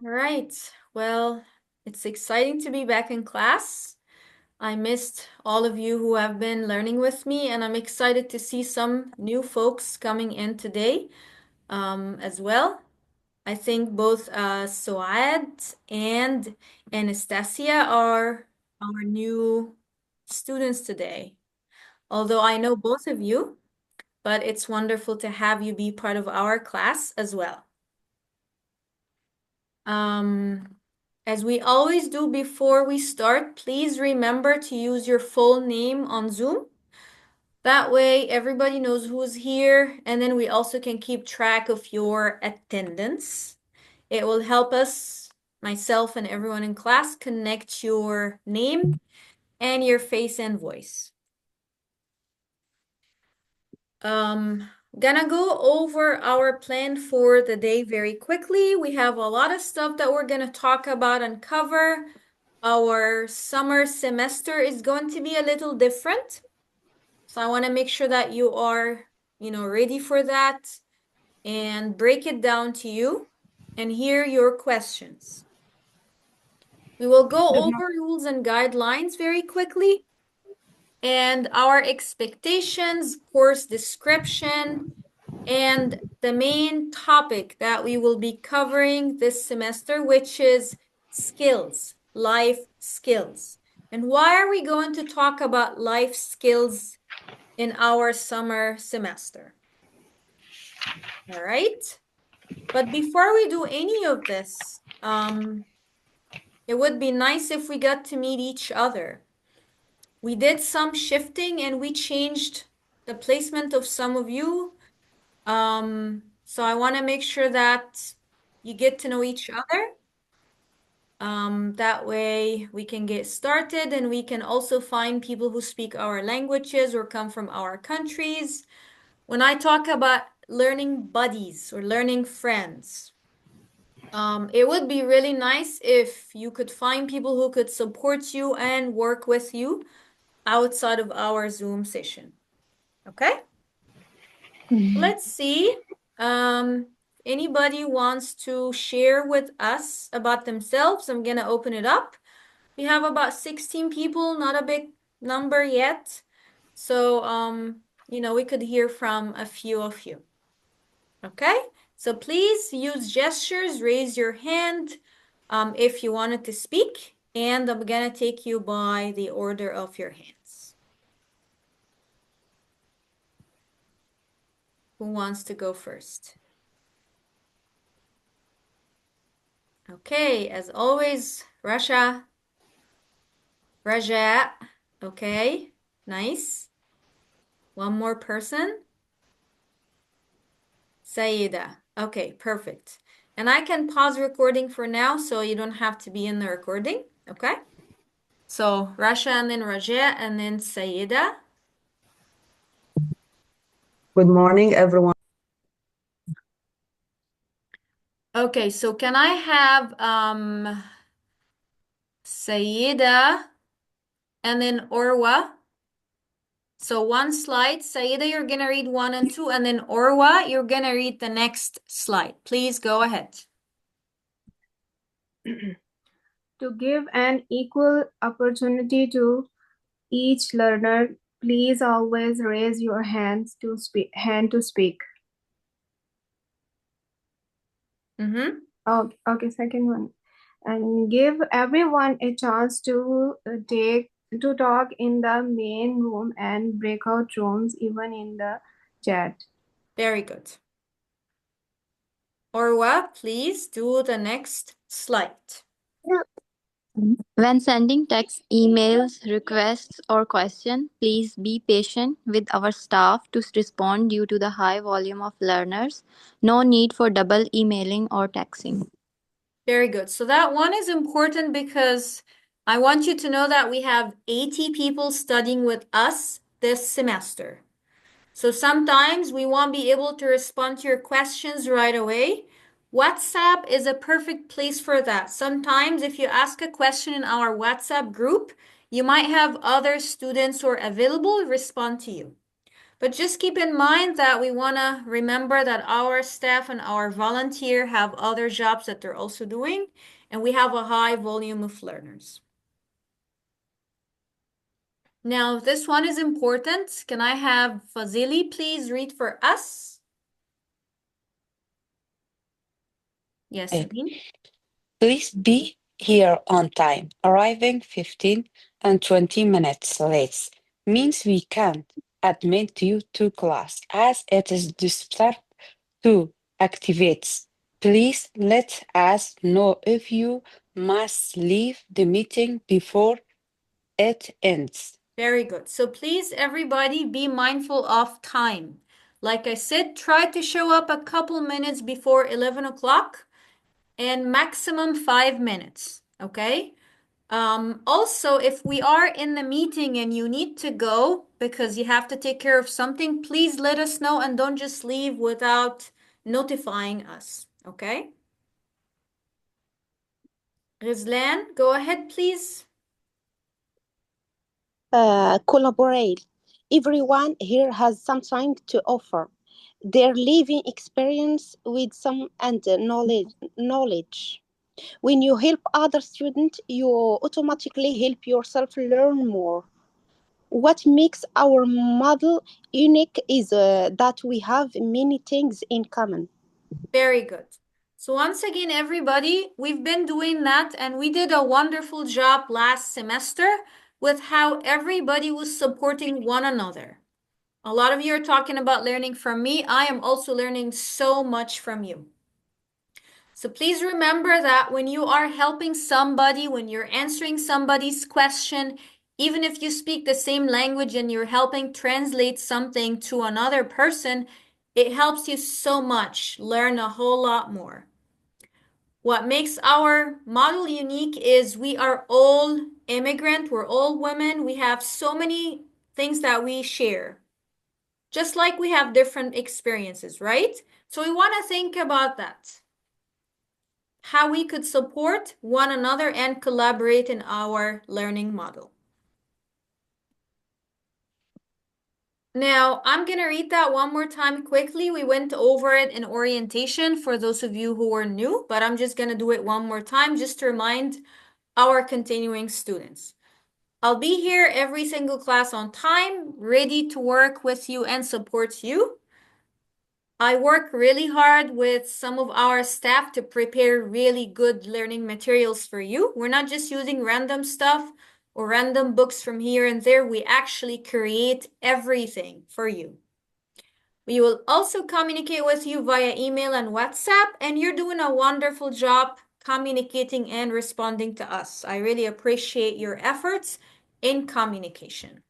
All right. Well, it's exciting to be back in class. I missed all of you who have been learning with me, and I'm excited to see some new folks coming in today as well. I think both Suad and Anastasia are our new students today. Although I know both of you, but it's wonderful to have you be part of our class as well. Um, as we always do before we start, please remember to use your full name on Zoom. That way, everybody knows who's here, and then we also can keep track of your attendance. It will help us, myself and everyone in class, connect your name and your face and voice. Gonna go over our plan for the day very quickly. We have a lot of stuff that we're gonna talk about and cover. Our summer semester is going to be a little different. So I want to make sure that you are, ready for that and break it down to you and hear your questions. We will go Good over rules and guidelines very quickly and our expectations, course description, and the main topic that we will be covering this semester, which is skills, life skills. And why are we going to talk about life skills in our summer semester? All right. But before we do any of this, it would be nice if we got to meet each other. We did some shifting and we changed the placement of some of you. So I want to make sure that you get to know each other. That way we can get started and we can also find people who speak our languages or come from our countries. When I talk about learning buddies or learning friends, it would be really nice if you could find people who could support you and work with you outside of our Zoom session. Okay? Let's see. Anybody wants to share with us about themselves? I'm gonna open it up. We have about 16 people, not a big number yet. So, we could hear from a few of you. Okay? So please use gestures, raise your hand if you wanted to speak, and I'm gonna take you by the order of your hands. Who wants to go first? Okay, as always, Rasha, Raja. Okay, nice. One more person. Saida. Okay, perfect. And I can pause recording for now so you don't have to be in the recording. Okay? So Rasha and then Raja and then Saida. Good morning, everyone. Okay, so can I have Saida and then Orwa? So one slide, Saida, you're gonna read 1 and 2, and then Orwa, you're gonna read the next slide. Please go ahead. To give an equal opportunity to each learner, please always raise your hands to speak. Okay, second one. And give everyone a chance to talk in the main room and breakout rooms, even in the chat. Very good. Orwa, please do the next slide. When sending text, emails, requests, or questions, please be patient with our staff to respond due to the high volume of learners. No need for double emailing or texting. Very good. So that one is important because I want you to know that we have 80 people studying with us this semester. So sometimes we won't be able to respond to your questions right away. WhatsApp is a perfect place for that. Sometimes if you ask a question in our WhatsApp group, you might have other students who are available respond to you. But just keep in mind that we want to remember that our staff and our volunteer have other jobs that they're also doing, and we have a high volume of learners. Now, this one is important. Can I have Fazili please read for us? Yes, Sabine. Please be here on time. Arriving 15 and 20 minutes late means we can't admit you to class as it is disturbed to activate. Please let us know if you must leave the meeting before it ends. Very good. So please, everybody, be mindful of time. Like I said, try to show up a couple minutes before 11 o'clock and maximum 5 minutes, okay? Also, if we are in the meeting and you need to go because you have to take care of something, please let us know and don't just leave without notifying us, okay? Rizlan, go ahead, please. Collaborate. Everyone here has something to offer. Their living experience, wisdom, and knowledge. When you help other students, you automatically help yourself learn more. What makes our model unique is that we have many things in common. Very good. So once again, everybody, we've been doing that and we did a wonderful job last semester with how everybody was supporting one another. A lot of you are talking about learning from me. I am also learning so much from you. So please remember that when you are helping somebody, when you're answering somebody's question, even if you speak the same language and you're helping translate something to another person, it helps you so much learn a whole lot more. What makes our model unique is we are all immigrant, we're all women, we have so many things that we share. Just like we have different experiences, right? So we want to think about that. How we could support one another and collaborate in our learning model. Now, I'm going to read that one more time quickly. We went over it in orientation for those of you who are new, but I'm just going to do it one more time just to remind our continuing students. I'll be here every single class on time, ready to work with you and support you. I work really hard with some of our staff to prepare really good learning materials for you. We're not just using random stuff or random books from here and there. We actually create everything for you. We will also communicate with you via email and WhatsApp, and you're doing a wonderful job communicating and responding to us. I really appreciate your efforts in communication.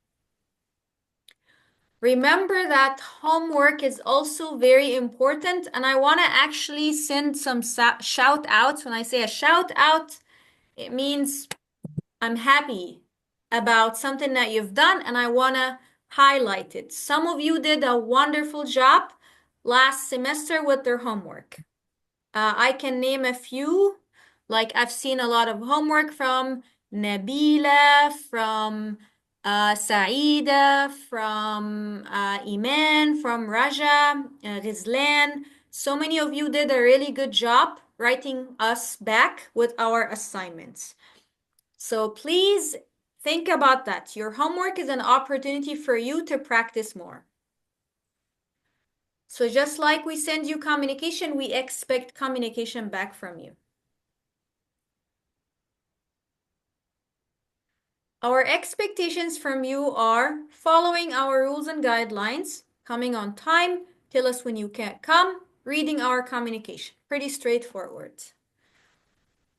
Remember that homework is also very important, and I want to actually send some shout outs. When I say a shout out, it means I'm happy about something that you've done and I want to highlight it. Some of you did a wonderful job last semester with their homework. I can name a few, like I've seen a lot of homework from Nabila, from Saida, from Iman, from Raja, Rizlan. So many of you did a really good job writing us back with our assignments. So please think about that. Your homework is an opportunity for you to practice more. So just like we send you communication, we expect communication back from you. Our expectations from you are following our rules and guidelines, coming on time, tell us when you can't come, reading our communication. Pretty straightforward.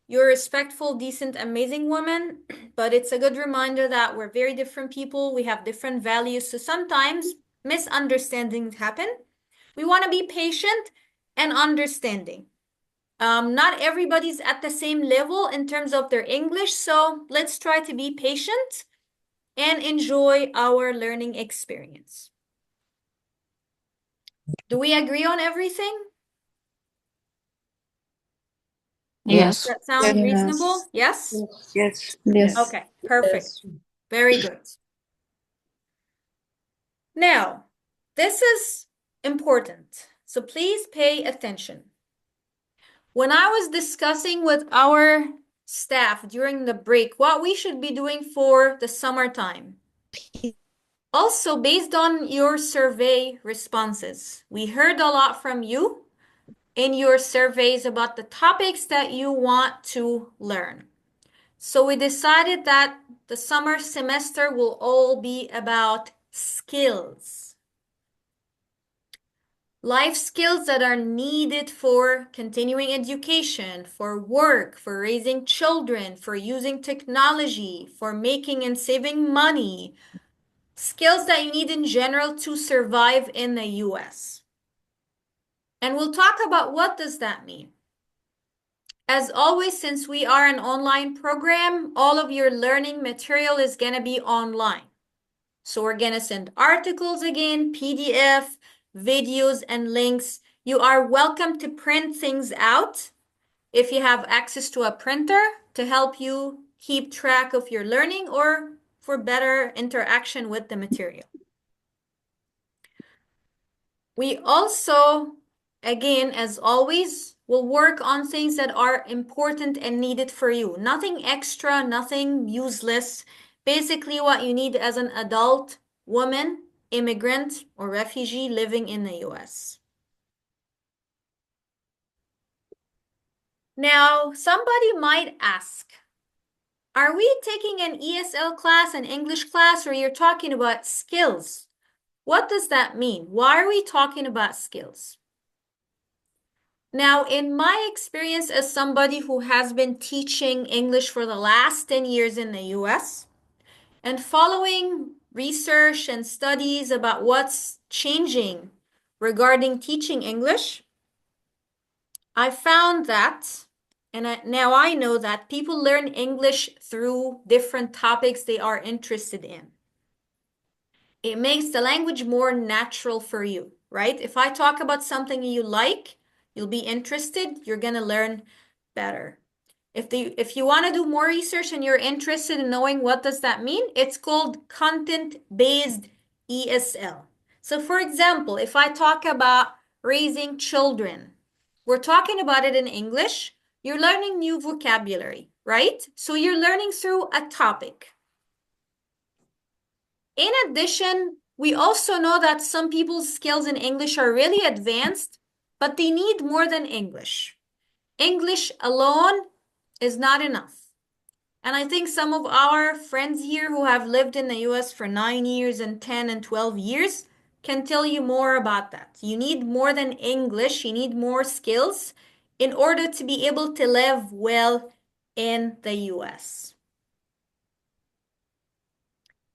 You're a respectful, decent, amazing woman, but it's a good reminder that we're very different people. We have different values, so sometimes misunderstandings happen. We want to be patient and understanding. Not everybody's at the same level in terms of their English, so let's try to be patient and enjoy our learning experience. Do we agree on everything? Yes. That sounds reasonable? Yes? Yes. Yes. Okay, perfect. Very good. Now, This is important, so please pay attention. When I was discussing with our staff during the break what we should be doing for the summertime, also based on your survey responses, we heard a lot from you in your surveys about the topics that you want to learn. So we decided that the summer semester will all be about skills. Life skills that are needed for continuing education, for work, for raising children, for using technology, for making and saving money. Skills that you need in general to survive in the US. And we'll talk about what does that mean. As always, since we are an online program, all of your learning material is going to be online. So we're going to send articles again, PDF, videos, and links. You are welcome to print things out if you have access to a printer to help you keep track of your learning or for better interaction with the material. We also, again, as always, will work on things that are important and needed for you. Nothing extra, nothing useless. Basically, what you need as an adult woman, immigrant, or refugee living in the US. Now, somebody might ask, are we taking an ESL class, an English class, or you're talking about skills? What does that mean? Why are we talking about skills? Now, in my experience as somebody who has been teaching English for the last 10 years in the US and following research and studies about what's changing regarding teaching English, I found that, and now I know that people learn English through different topics they are interested in. It makes the language more natural for you, right? If I talk about something you like, you'll be interested, you're going to learn better. If you want to do more research and you're interested in knowing what does that mean, it's called content-based ESL. So for example, if I talk about raising children, we're talking about it in English, you're learning new vocabulary, right? So you're learning through a topic. In addition, we also know that some people's skills in English are really advanced, but they need more than English. English alone is not enough. And I think some of our friends here who have lived in the US for 9 years and 10 and 12 years can tell you more about that. You need more than English, you need more skills in order to be able to live well in the US.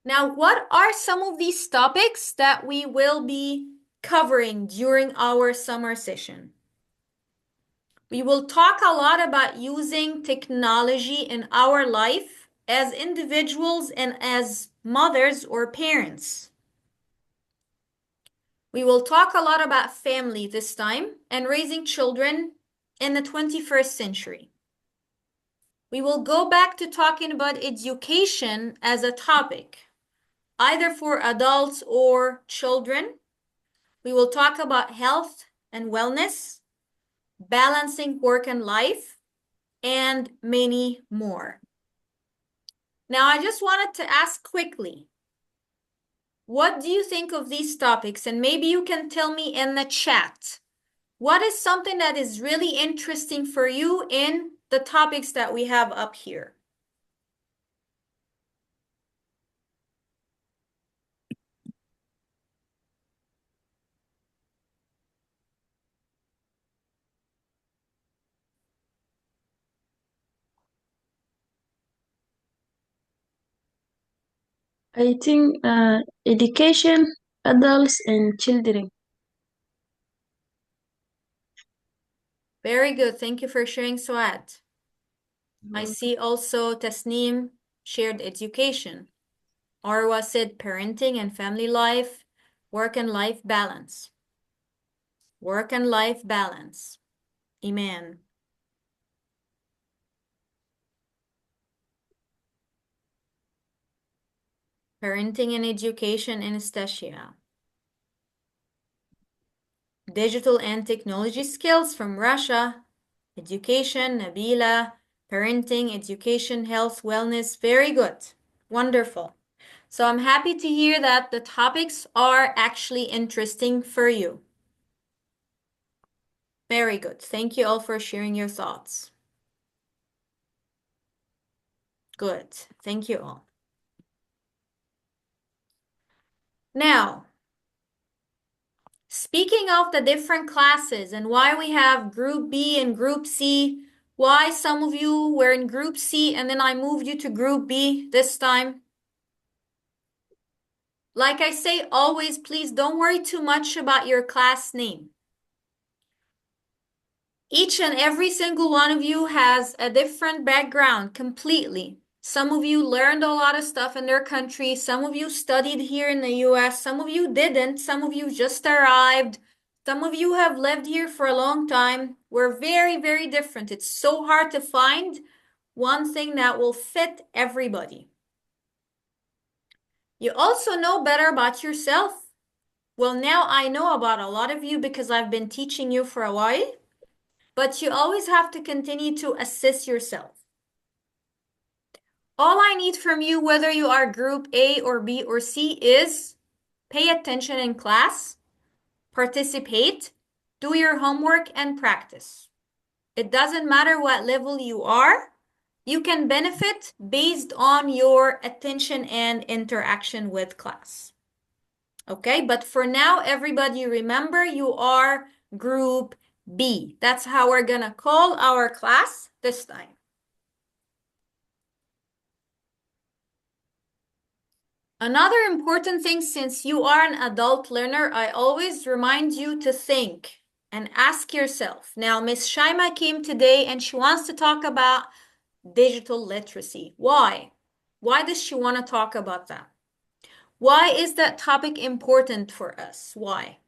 Now, what are some of these topics that we will be covering during our summer session? We will talk a lot about using technology in our life as individuals and as mothers or parents. We will talk a lot about family this time and raising children in the 21st century. We will go back to talking about education as a topic, either for adults or children. We will talk about health and wellness, balancing work and life, and many more. Now, I just wanted to ask quickly, what do you think of these topics? And maybe you can tell me in the chat, what is something that is really interesting for you in the topics that we have up here? I think education, adults, and children. Very good. Thank you for sharing, Suad. I see also Tasneem shared education. Arwa said parenting and family life, work and life balance. Work and life balance. Iman. Parenting and education, Anastasia. digital and technology skills from Russia, education, Nabila, parenting, education, health, wellness. Very good. Wonderful. So I'm happy to hear that the topics are actually interesting for you. Very good. Thank you all for sharing your thoughts. Good. Thank you all. Now, speaking of the different classes and why we have Group B and Group C, why some of you were in Group C and then I moved you to Group B this time. Like I say always, please don't worry too much about your class name. Each and every single one of you has a different background completely. Some of you learned a lot of stuff in their country. Some of you studied here in the US. Some of you didn't. Some of you just arrived. Some of you have lived here for a long time. We're very, very different. It's so hard to find one thing that will fit everybody. You also know better about yourself. Well, now I know about a lot of you because I've been teaching you for a while. But you always have to continue to assess yourself. All I need from you, whether you are Group A or B or C, is pay attention in class, participate, do your homework, and practice. It doesn't matter what level you are. You can benefit based on your attention and interaction with class. Okay, but for now, everybody remember you are Group B. That's how we're gonna call our class this time. Another important thing, since you are an adult learner, I always remind you to think and ask yourself. Now, Miss Shaima came today and she wants to talk about digital literacy. Why? Why does she want to talk about that? Why is that topic important for us? Why?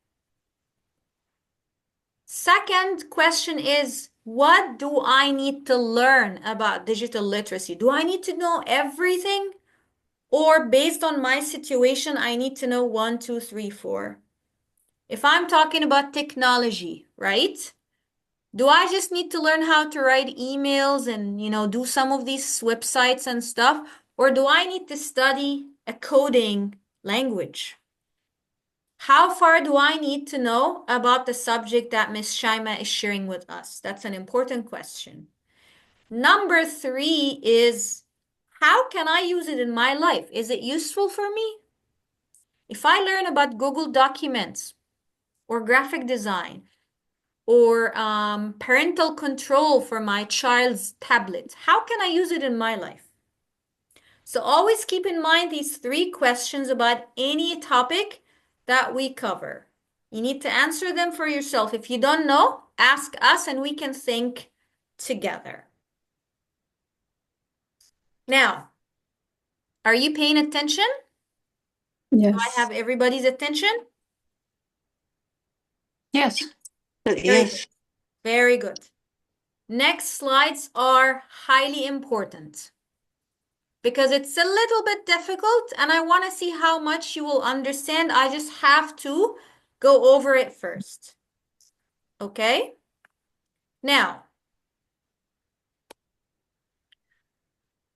Second question is, what do I need to learn about digital literacy? Do I need to know everything? Or based on my situation, I need to know 1, 2, 3, 4. If I'm talking about technology, right? Do I just need to learn how to write emails and, do some of these websites and stuff? Or do I need to study a coding language? How far do I need to know about the subject that Ms. Shaima is sharing with us? That's an important question. Number 3 is, how can I use it in my life? Is it useful for me? If I learn about Google Documents or graphic design or parental control for my child's tablet, how can I use it in my life? So always keep in mind these 3 questions about any topic that we cover. You need to answer them for yourself. If you don't know, ask us and we can think together. Now, are you paying attention? Yes. Do I have everybody's attention? Yes. Very Yes. good. Very good. Next slides are highly important because it's a little bit difficult and I want to see how much you will understand. I just have to go over it first. Okay? Now,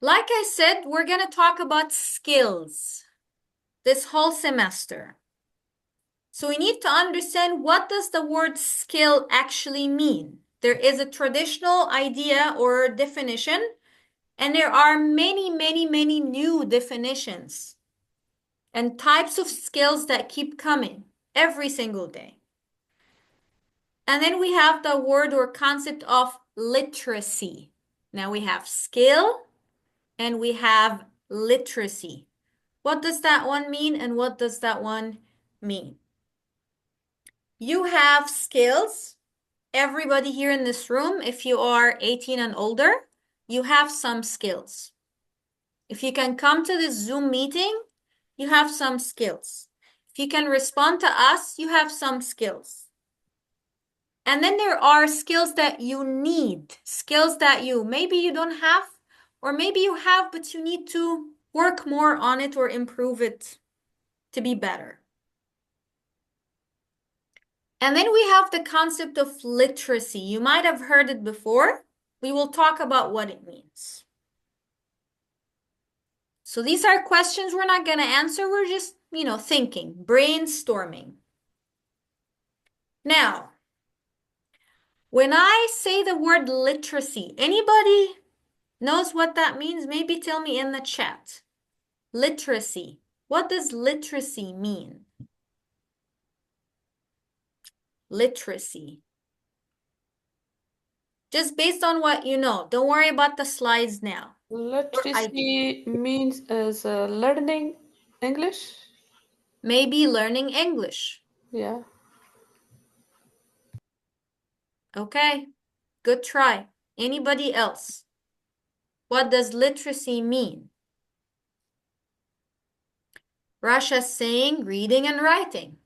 like I said, we're going to talk about skills this whole semester. So we need to understand, what does the word skill actually mean? There is a traditional idea or definition, and there are many, many, many new definitions and types of skills that keep coming every single day. And then we have the word or concept of literacy. Now we have skill and we have literacy. What does that one mean and what does that one mean? You have skills. Everybody here in this room, if you are 18 and older, you have some skills. If you can come to this Zoom meeting, you have some skills. If you can respond to us, you have some skills. And then there are skills that you need, skills that maybe you don't have, or maybe you have, but you need to work more on it or improve it to be better. And then we have the concept of literacy. You might have heard it before. We will talk about what it means. So these are questions we're not going to answer. We're just, thinking, brainstorming. Now, when I say the word literacy, anybody knows what that means? Maybe tell me in the chat. Literacy. What does literacy mean? Literacy. Just based on what you know. Don't worry about the slides now. Literacy means is learning English. Maybe learning English. Yeah. Okay, good try. Anybody else? What does literacy mean? Rasha's saying reading and writing.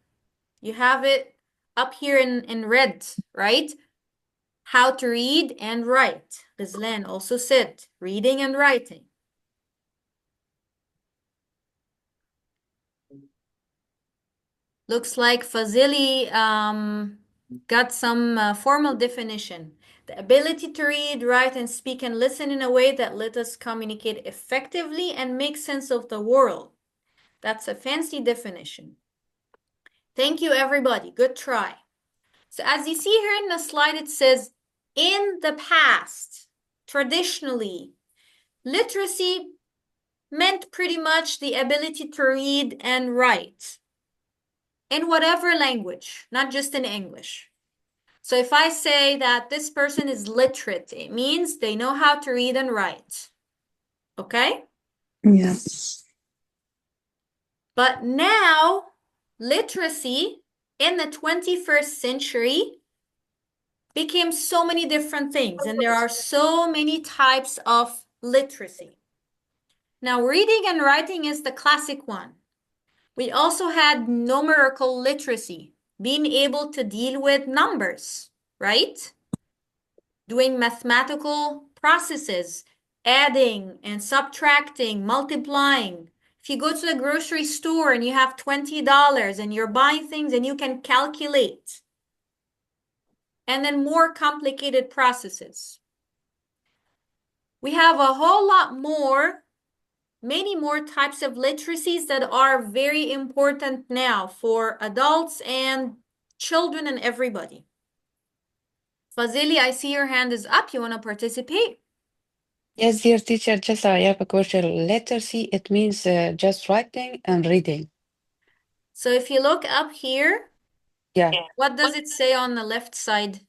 You have it up here in red, right? How to read and write. Ghazlan also said reading and writing. Looks like Fazili got some formal definition. The ability to read, write, and speak and listen in a way that let us communicate effectively and make sense of the world. That's a fancy definition. Thank you, everybody. Good try. So as you see here in the slide, it says, in the past, traditionally, literacy meant pretty much the ability to read and write in whatever language, not just in English. So if I say that this person is literate, it means they know how to read and write. Okay? Yes. But now, literacy in the 21st century became so many different things, and there are so many types of literacy. Now, reading and writing is the classic one. We also had numerical literacy, being able to deal with numbers, right? Doing mathematical processes, adding and subtracting, multiplying. If you go to the grocery store and you have $20 and you're buying things and you can calculate, and then more complicated processes. We have a whole lot more, many more types of literacies that are very important now for adults and children and everybody. Fazili, I see your hand is up. You want to participate? Yes, dear teacher, just I have a question. Literacy, it means just writing and reading. So if you look up here, Yeah. what does it say on the left side?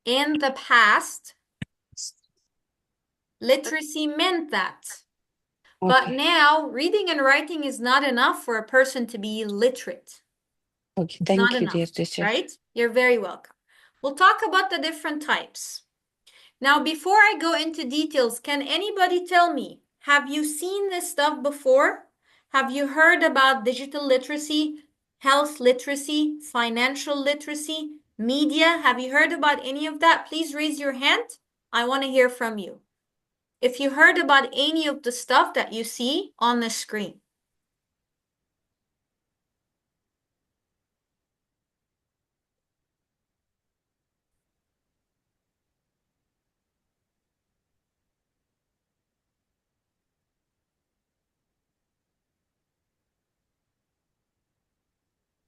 In the past, literacy meant that. But Okay. now, reading and writing is not enough for a person to be literate. Okay. Not Thank you, enough, dear teacher. right? You're very welcome. We'll talk about the different types. Now, before I go into details, can anybody tell me, have you seen this stuff before? Have you heard about digital literacy, health literacy, financial literacy, media? Have you heard about any of that? Please raise your hand. I want to hear from you. If you heard about any of the stuff that you see on the screen.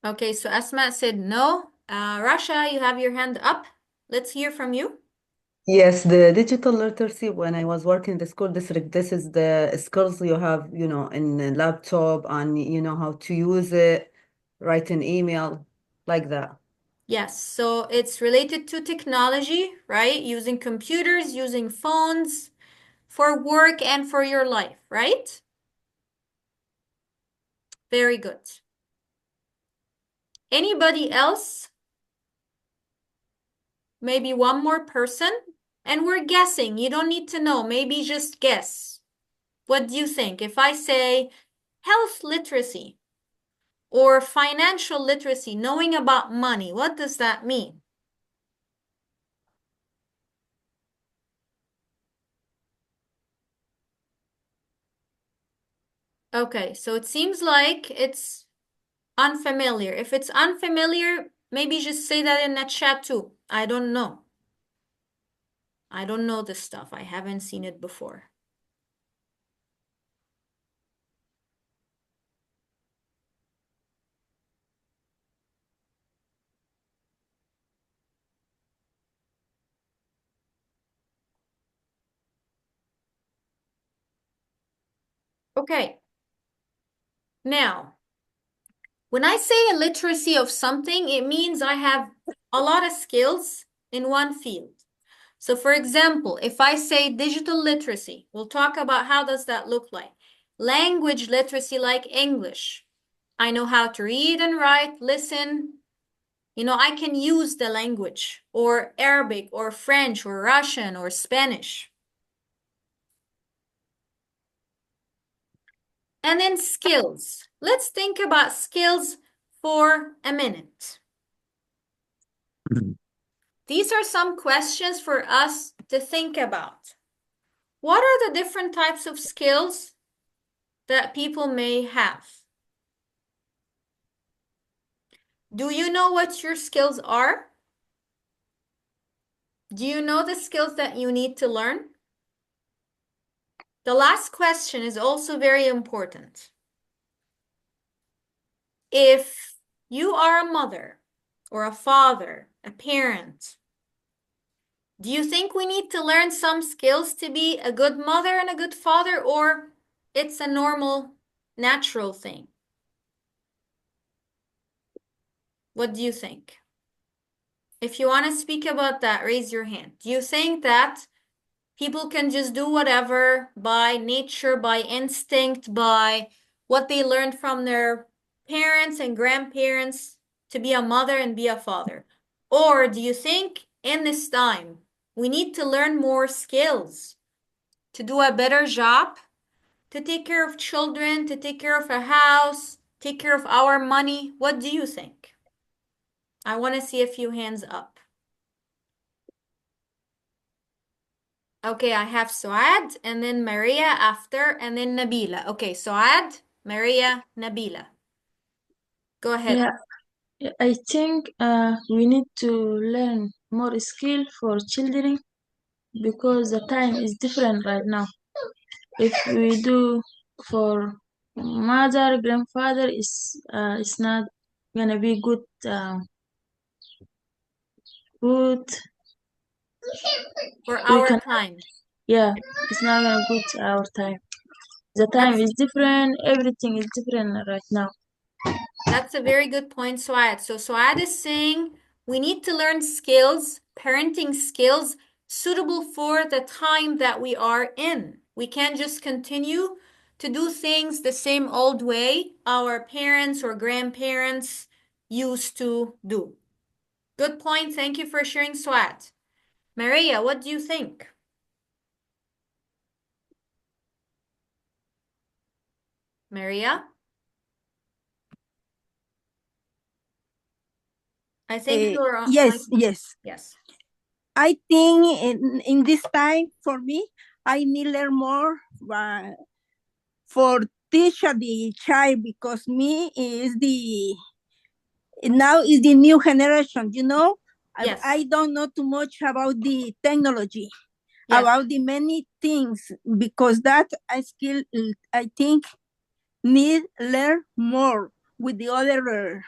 Okay, so Asma said no. Rasha, you have your hand up. Let's hear from you. Yes, the digital literacy, when I was working in the school district, this is the skills you have, in a laptop and you know how to use it, write an email, like that. Yes, so it's related to technology, right? Using computers, using phones for work and for your life, right? Very good. Anybody else? Maybe one more person? And we're guessing. You don't need to know. Maybe just guess. What do you think? If I say health literacy or financial literacy, knowing about money, what does that mean? Okay, so it seems like it's unfamiliar. If it's unfamiliar, Maybe just say that in the chat too. I don't know. I don't know this stuff. I haven't seen it before. Okay. Now, when I say a literacy of something, it means I have a lot of skills in one field. So for example, if I say digital literacy, we'll talk about how does that look like. Language literacy like English. I know how to read and write, listen. You know, I can use the language, or Arabic or French or Russian or Spanish. And then skills. Let's think about skills for a minute. These are some questions for us to think about. What are the different types of skills that people may have? Do you know what your skills are? Do you know the skills that you need to learn? The last question is also very important. If you are a mother or a father, a parent, do you think we need to learn some skills to be a good mother and a good father, or it's a normal, natural thing? What do you think? If you want to speak about that, raise your hand. Do you think that people can just do whatever by nature, by instinct, by what they learned from their parents and grandparents to be a mother and be a father? Or do you think in this time we need to learn more skills to do a better job, to take care of children, to take care of a house, take care of our money? What do you think? I want to see a few hands up. Okay, I have Suad and then Maria after and then Nabila. Okay, Suad, Maria, Nabila. Go ahead. Yeah, I think we need to learn more skill for children because the time is different right now. If we do for mother, grandfather, it's not gonna be good. Good. For We our can, time. yeah, it's not gonna good our time. The time is different. Everything is different right now. That's a very good point, Suad. So Suad is saying we need to learn skills, parenting skills, suitable for the time that we are in. We can't just continue to do things the same old way our parents or grandparents used to do. Good point. Thank you for sharing, Suad. Maria, what do you think? Maria? I think you're on. Yes. Yes. I think in this time for me, I need learn more for teach the child because me is now is the new generation. You know, Yes. I don't know too much about the technology, Yes. about the many things because that I think need learn more with the other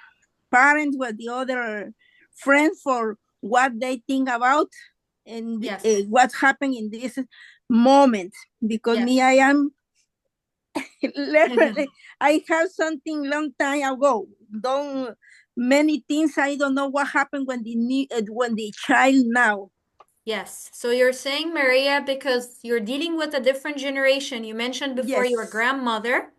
parents, with the other friends for what they think about and Yes. what happened in this moment. Because Yes. me, I am literally, I have something long time ago. Don't many things I don't know what happened when the child now. Yes. So you're saying, Maria, because you're dealing with a different generation. You mentioned before your Yes. grandmother,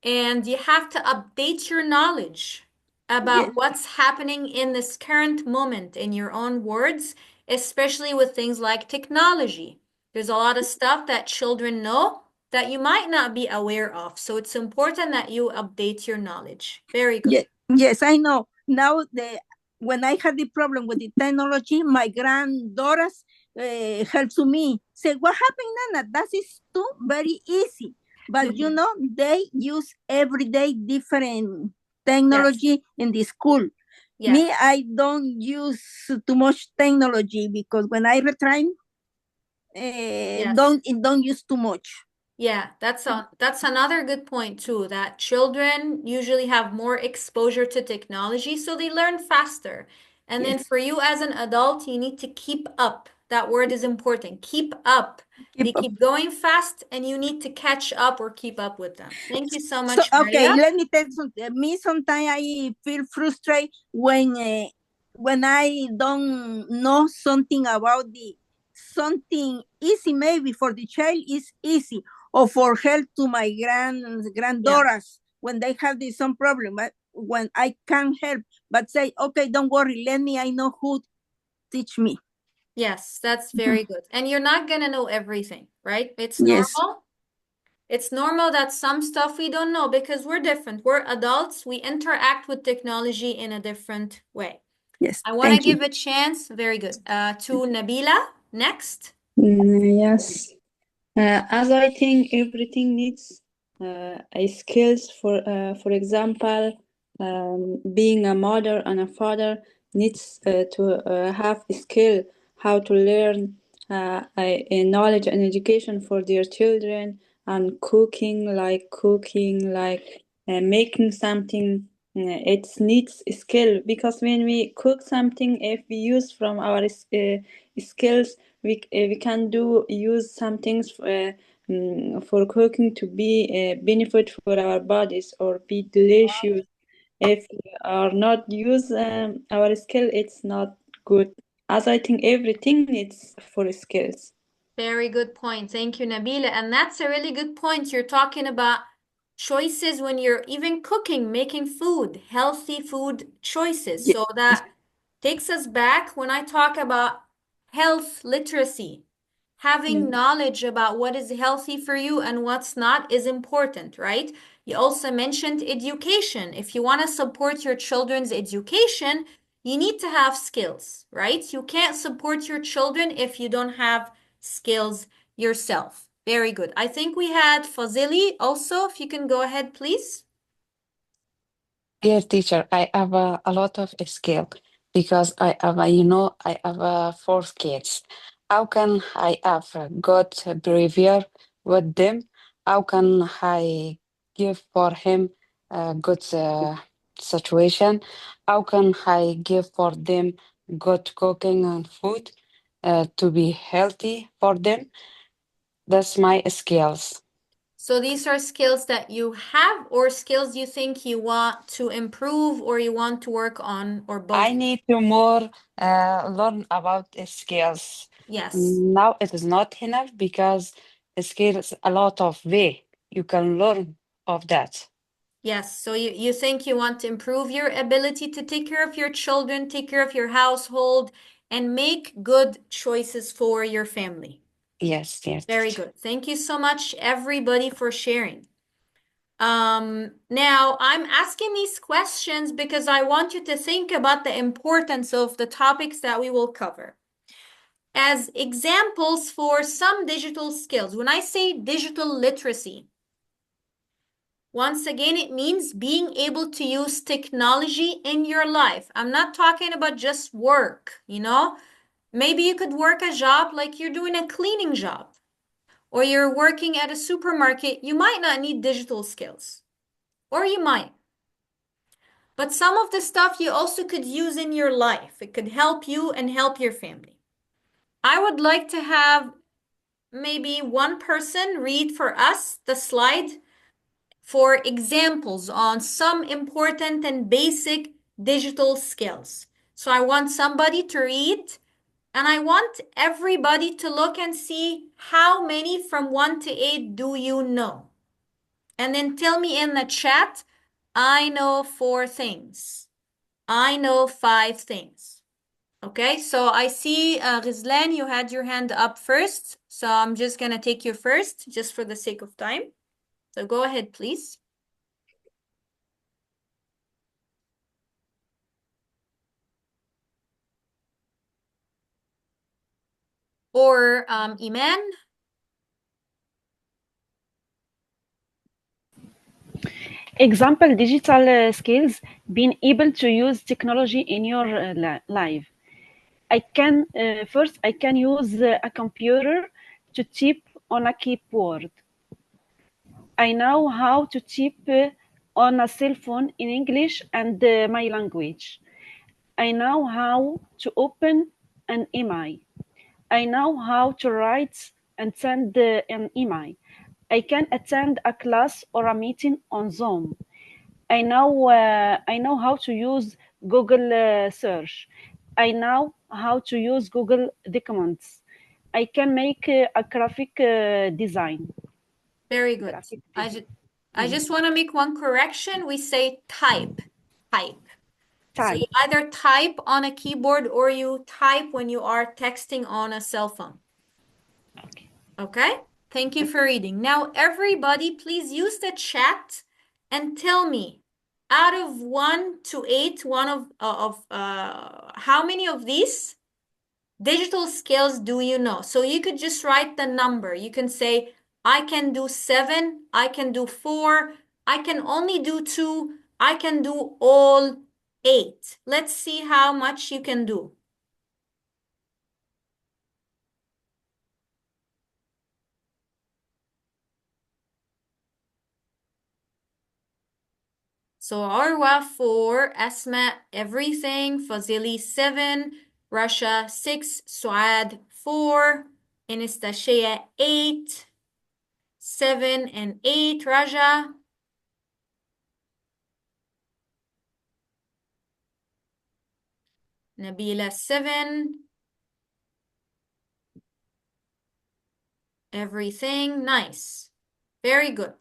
and you have to update your knowledge about Yes. what's happening in this current moment in your own words, especially with things like technology. There's a lot of stuff that children know that you might not be aware of. So it's important that you update your knowledge. Very good. Yes, I know. Now when I had the problem with the technology, my granddaughters helped to me. Say, what happened, Nana? That is too very easy. But you know, they use every day different technology in the school. Me, Yes. I don't use too much technology because when I retrain, Yes. don't use too much. Yeah, that's another good point too, that children usually have more exposure to technology, so they learn faster. And then Yes. for you as an adult, you need to keep up. That word is important. Keep up. They Keep up. keep going fast, and you need to catch up or keep up with them. Thank you so So much, okay, Maria. let me tell you something. Me, sometimes I feel frustrated when I don't know something about something easy. Maybe for the child is easy, or for help to my granddaughters when they have some problem. But when I can't help, but say, okay, don't worry, let me. I know who teach me. Yes, that's very good. And you're not gonna know everything, right? It's Yes. normal. It's normal that some stuff we don't know because we're different. We're adults. We interact with technology in a different way. Yes. I want to Thank you. give a chance, very good, to Nabila next. Yes. As I think everything needs a skills for example, being a mother and a father needs to have a skill how to learn a knowledge and education for their children and cooking like making something. It needs skill because when we cook something, if we use from our skills, we can use some things for cooking to be benefit for our bodies or be delicious. If we are not use our skill, it's not good. As I think everything needs for skills. Very good point. Thank you, Nabila. And that's a really good point. You're talking about choices when you're even cooking, making food, healthy food choices. Ye- So that takes us back when I talk about health literacy. Having knowledge about what is healthy for you and what's not is important, right? You also mentioned education. If you want to support your children's education, you need to have skills, right? You can't support your children if you don't have skills yourself. Very good. I think we had Fazili also. If you can go ahead, please. Dear teacher, I have a lot of skill because I have, I have 4 kids. How can I have a good behavior with them? How can I give for him a good situation? How can I give for them good cooking and food to be healthy for them? That's my skills. So these are skills that you have or skills you think you want to improve or you want to work on or I both? need to more learn about skills. Yes. Now it is not enough because skills a lot of way you can learn of that. Yes. So you think you want to improve your ability to take care of your children, take care of your household, and make good choices for your family. Yes, yes, Very teacher. good. Thank you so much, everybody, for sharing. Now I'm asking these questions because I want you to think about the importance of the topics that we will cover as examples for some digital skills. When I say digital literacy, once again, it means being able to use technology in your life. I'm not talking about just work, you know? Maybe you could work a job like you're doing a cleaning job or you're working at a supermarket. You might not need digital skills, or you might. But some of the stuff you also could use in your life. It could help you and help your family. I would like to have maybe one person read for us the slide for examples on some important and basic digital skills. So I want somebody to read and I want everybody to look and see how many from 1 to 8 do you know? And then tell me in the chat, I know 4 things. I know 5 things. Okay, so I see Ghizlan, you had your hand up first. So I'm just going to take you first, just for the sake of time. So go ahead, please. Or Iman. Example, digital skills, being able to use technology in your life. First, I can use a computer to type on a keyboard. I know how to type on a cell phone in English and my language. I know how to open an email. I know how to write and send an email. I can attend a class or a meeting on Zoom. I know how to use Google search. I know how to use Google Documents. I can make a graphic design. Very good. I just want to make one correction. We say type. So you either type on a keyboard or you type when you are texting on a cell phone. Okay? Thank you for reading. Now, everybody, please use the chat and tell me, out of 1 to 8, how many of these digital skills do you know? So you could just write the number. You can say, I can do 7, I can do 4, I can only do 2, I can do all 8. Let's see how much you can do. So Arwa 4, Asma everything, Fazili 7, Rasha 6, Suad 4, Anastasia 8, 7 and 8, Raja. Nabila 7. Everything, nice. Very good.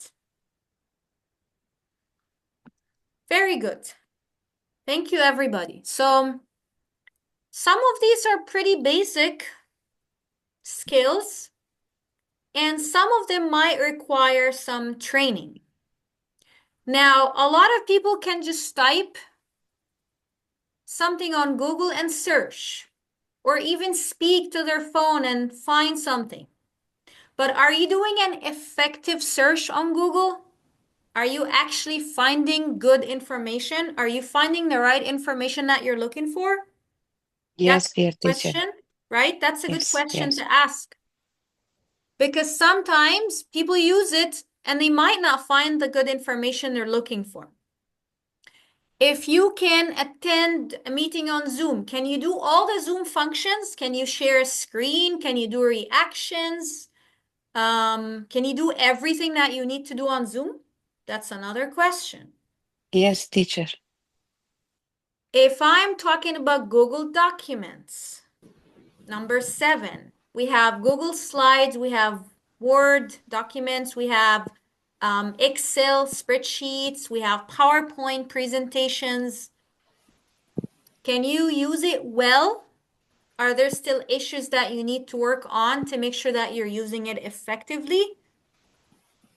Very good. Thank you, everybody. So some of these are pretty basic skills, and some of them might require some training. Now, a lot of people can just type something on Google and search, or even speak to their phone and find something. But are you doing an effective search on Google? Are you actually finding good information? Are you finding the right information that you're looking for? Yes, That's dear a teacher. question, right? That's a good Yes, question yes. to ask. Because sometimes people use it and they might not find the good information they're looking for. If you can attend a meeting on Zoom, can you do all the Zoom functions? Can you share a screen? Can you do reactions? Can you do everything that you need to do on Zoom? That's another question. Yes, teacher. If I'm talking about Google Documents, number 7, we have Google Slides, we have Word documents, we have Excel spreadsheets, we have PowerPoint presentations. Can you use it well? Are there still issues that you need to work on to make sure that you're using it effectively?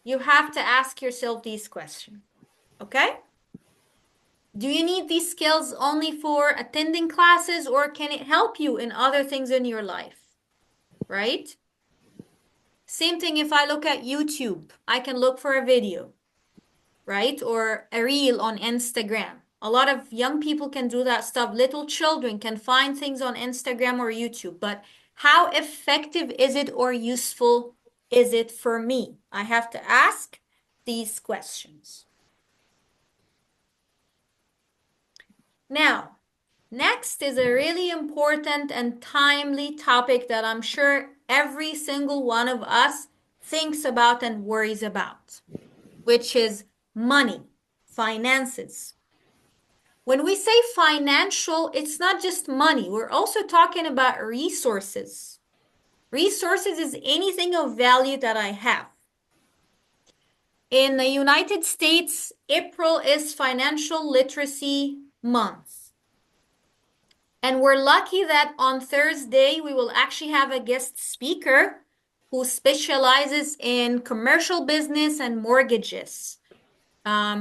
You have to ask yourself these questions, okay? Do you need these skills only for attending classes, or can it help you in other things in your life, right? Same thing if I look at YouTube, I can look for a video, right? Or a reel on Instagram. A lot of young people can do that stuff. Little children can find things on Instagram or YouTube, but how effective is it or useful is it for me? I have to ask these questions. Now, next is a really important and timely topic that I'm sure every single one of us thinks about and worries about, which is money, finances. When we say financial, it's not just money. We're also talking about resources. Resources is anything of value that I have. In the United States, April is Financial Literacy Month. And we're lucky that on Thursday, we will actually have a guest speaker who specializes in commercial business and mortgages.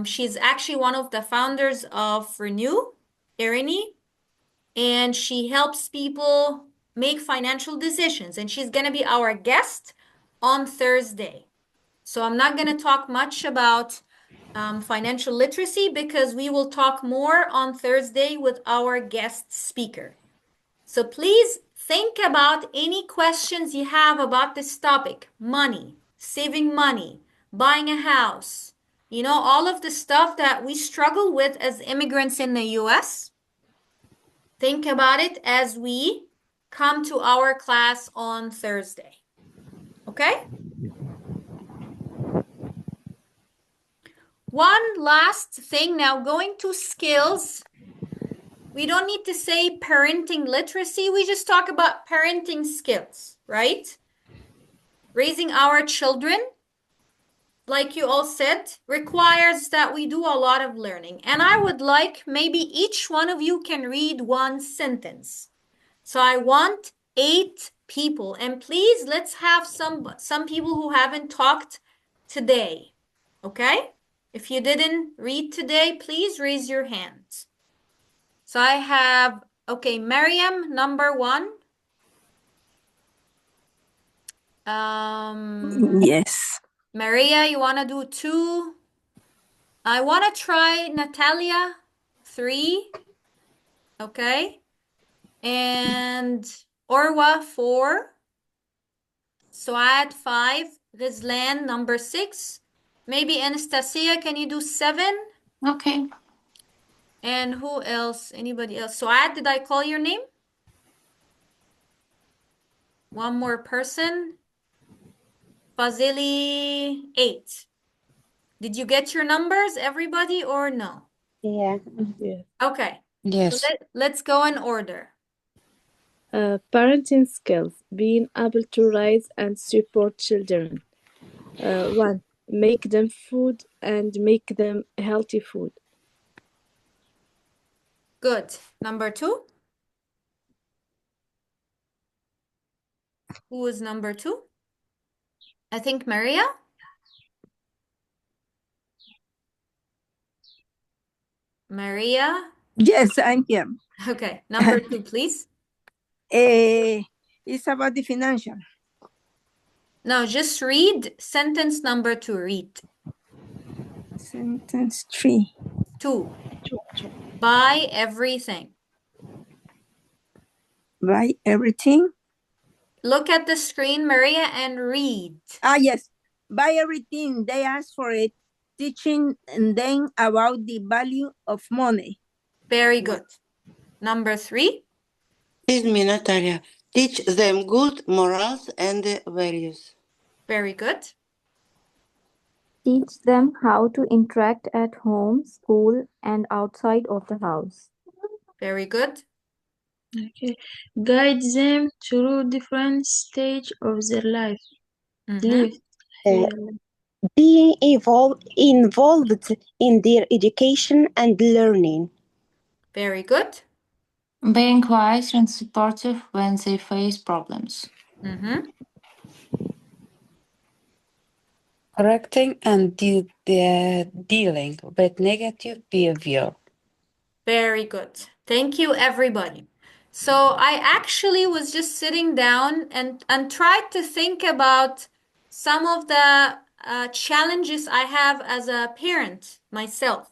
She's actually one of the founders of Renew, Irini, and she helps people make financial decisions. And she's going to be our guest on Thursday. So I'm not going to talk much about financial literacy, because we will talk more on Thursday with our guest speaker. So please think about any questions you have about this topic: money, saving money, buying a house, you know, all of the stuff that we struggle with as immigrants in the US. Think about it as we come to our class on Thursday. Okay? One last thing now, going to skills. We don't need to say parenting literacy. We just talk about parenting skills, right? Raising our children, like you all said, requires that we do a lot of learning. And I would like maybe each one of you can read one sentence. So I want 8 people. And please, let's have some people who haven't talked today. Okay? If you didn't read today, please raise your hands. So I have, okay, Mariam, number 1. Yes. Maria, you want to do 2? I want to try Natalia, 3. Okay. And Orwa, 4. Suad, 5. Rizlan, number 6. Maybe Anastasia, can you do 7? Okay. And who else? Anybody else? Suad, did I call your name? One more person. Fazili, 8. Did you get your numbers, everybody, or no? Yeah. Okay. Yes. So let's go in order. Parenting skills, being able to raise and support children. 1. Make them food and make them healthy food. Good. Number 2? Who is number 2? I think Maria? Maria? Yes, I'm here. Okay. Number 2, please. It's about the financial. No, just read sentence number 2. Read. Sentence 3. 2. Buy everything. Buy everything. Look at the screen, Maria, and read. Yes. Buy everything. They ask for it, teaching them about the value of money. Very good. Number 3. This is me, Natalia. Teach them good morals and values. Very good. Teach them how to interact at home, school, and outside of the house. Very good. Okay. Guide them through different stages of their life. Live. Being involved in their education and learning. Very good. Being quiet and supportive when they face problems. Correcting and dealing with negative behavior. Very good. Thank you, everybody. So I actually was just sitting down and tried to think about some of the challenges I have as a parent myself.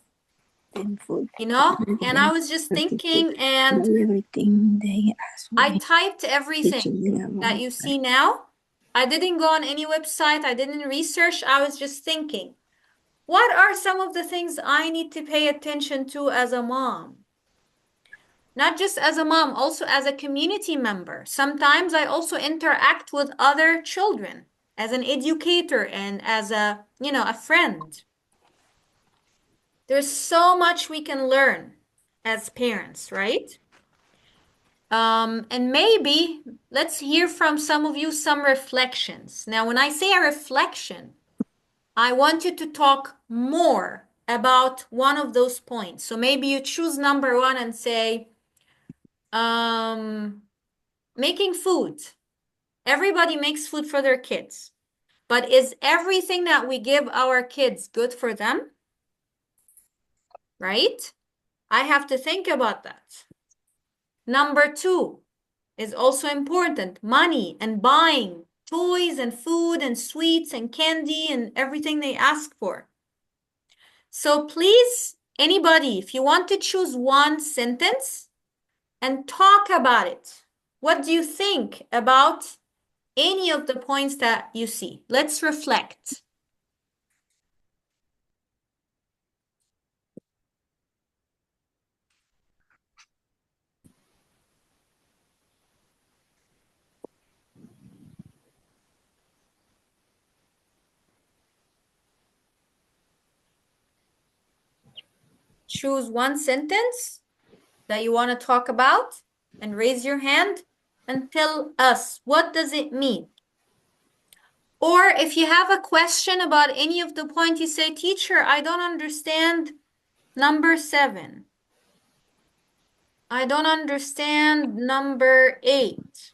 You know, and I was just thinking, and I typed everything that you see now. I didn't go on any website. I didn't research. I was just thinking, what are some of the things I need to pay attention to as a mom? Not just as a mom, also as a community member. Sometimes I also interact with other children as an educator and as a, you know, a friend. There's so much we can learn as parents, right? And maybe let's hear from some of you some reflections. Now, when I say a reflection, I want you to talk more about one of those points. So maybe you choose number 1 and say, making food. Everybody makes food for their kids. But is everything that we give our kids good for them? Right? I have to think about that. Number 2 is also important. Money and buying toys and food and sweets and candy and everything they ask for. So please, anybody, if you want to choose one sentence and talk about it, what do you think about any of the points that you see? Let's reflect. Choose one sentence that you want to talk about and raise your hand and tell us, what does it mean? Or if you have a question about any of the points, you say, teacher, I don't understand number 7. I don't understand number 8.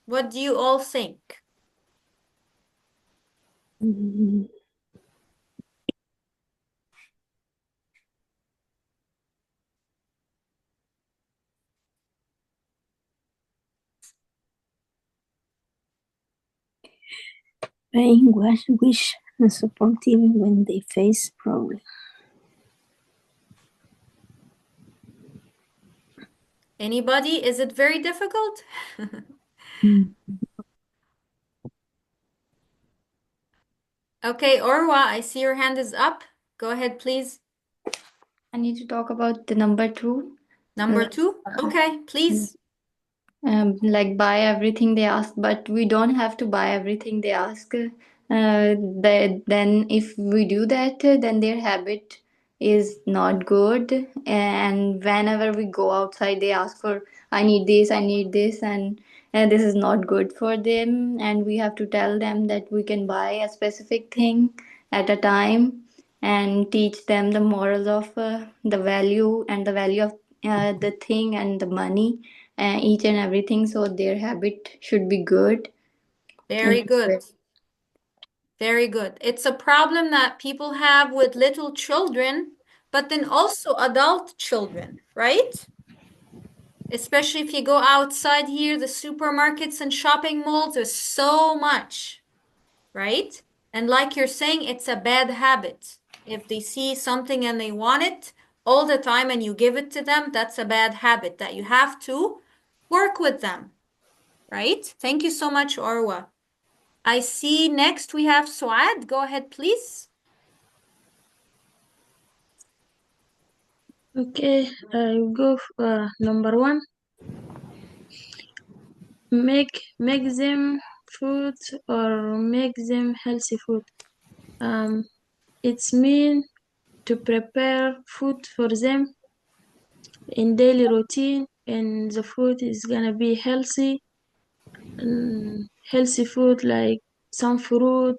What do you all think? Being wish and supportive when they face problems. Anybody? Is it very difficult? Okay, Orwa, I see your hand is up. Go ahead, please. I need to talk about the number 2. Number 2? Okay, please. Like buy everything they ask, but we don't have to buy everything they ask. Then if we do that, then their habit is not good. And whenever we go outside, they ask for, I need this, and this is not good for them. And we have to tell them that we can buy a specific thing at a time and teach them the morals of the value of the thing and the money, each and everything, so their habit should be good. Very good. Very good. It's a problem that people have with little children, but then also adult children, right? Especially if you go outside here, the supermarkets and shopping malls, there's so much, right? And like you're saying, it's a bad habit. If they see something and they want it all the time and you give it to them, that's a bad habit that you have to work with them, right? Thank you so much, Orwa. I see next we have Suad. Go ahead, please. Okay, I go for number 1. Make them food or make them healthy food. It's mean to prepare food for them in daily routine, and the food is gonna be healthy. Healthy food like some fruit,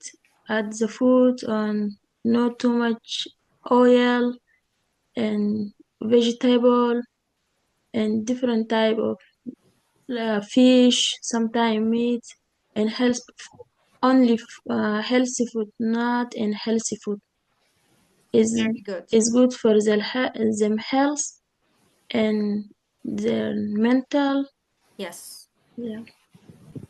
add the food and not too much oil, and vegetable and different type of fish, sometimes meat, and only healthy food, not unhealthy food. Very good. Is good for them health and their mental. Yes. Yeah.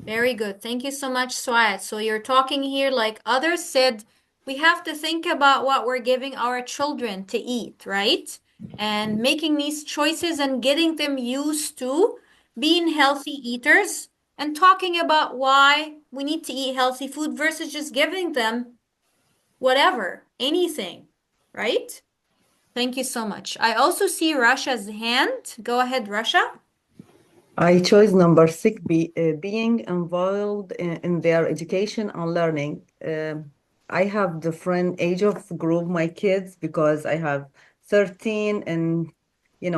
Very good. Thank you so much, Suad. So you're talking here, like others said, we have to think about what we're giving our children to eat, right? And making these choices and getting them used to being healthy eaters and talking about why we need to eat healthy food versus just giving them whatever, anything, right? Thank you so much. I also see Rasha's hand. Go ahead, Rasha. I chose number 6, being involved in their education and learning. I have different age of group my kids because I have 13 and and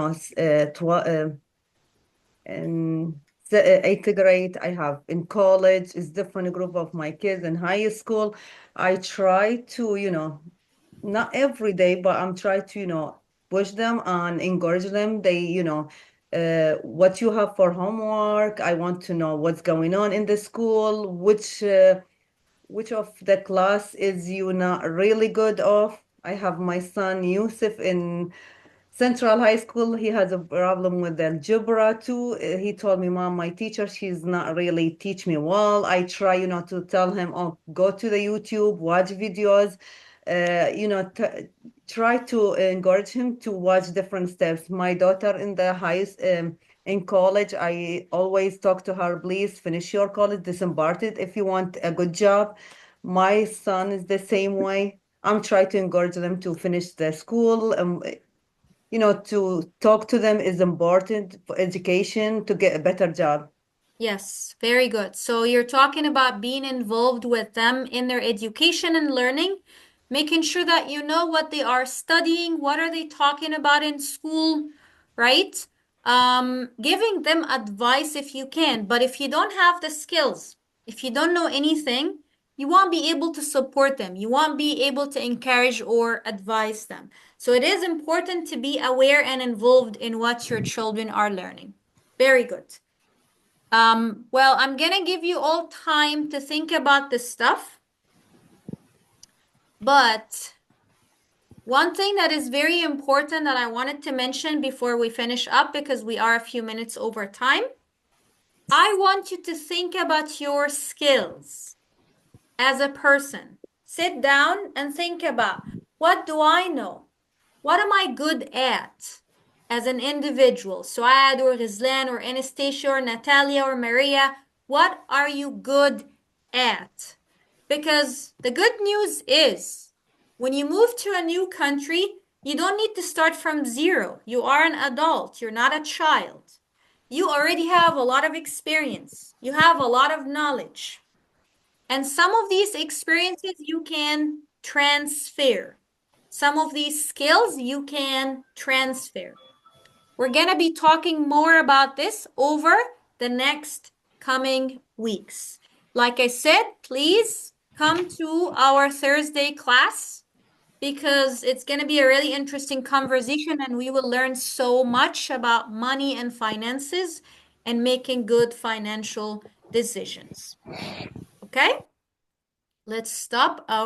8th grade. I have in college is different group of my kids in high school. I try to not every day, but I'm trying to push them and encourage them. They what you have for homework. I want to know what's going on in the school, which of the class is you not really good of. I have my son Yusuf in Central High School, he has a problem with algebra too. He told me, Mom, my teacher, she's not really teach me well. I try, to tell him, oh, go to the YouTube, watch videos, try to encourage him to watch different steps. My daughter in the in college, I always talk to her, please finish your college, disembark it if you want a good job. My son is the same way. I'm trying to encourage them to finish the school. To talk to them is important for education to get a better job. Yes, very good. So you're talking about being involved with them in their education and learning, making sure that you know what they are studying, what are they talking about in school, right? Giving them advice if you can, but if you don't have the skills, if you don't know anything, you won't be able to support them. You won't be able to encourage or advise them. So it is important to be aware and involved in what your children are learning. Very good. Well, I'm gonna give you all time to think about this stuff. But one thing that is very important that I wanted to mention before we finish up, because we are a few minutes over time, I want you to think about your skills as a person. Sit down and think about, what do I know? What am I good at as an individual? Suad or Ghizlan or Anastasia or Natalia or Maria, what are you good at? Because the good news is, when you move to a new country, you don't need to start from zero. You are an adult. You're not a child. You already have a lot of experience. You have a lot of knowledge. And some of these experiences you can transfer. Some of these skills you can transfer. We're going to be talking more about this over the next coming weeks. Like I said, please come to our Thursday class, because it's going to be a really interesting conversation and we will learn so much about money and finances and making good financial decisions. Okay? Let's stop our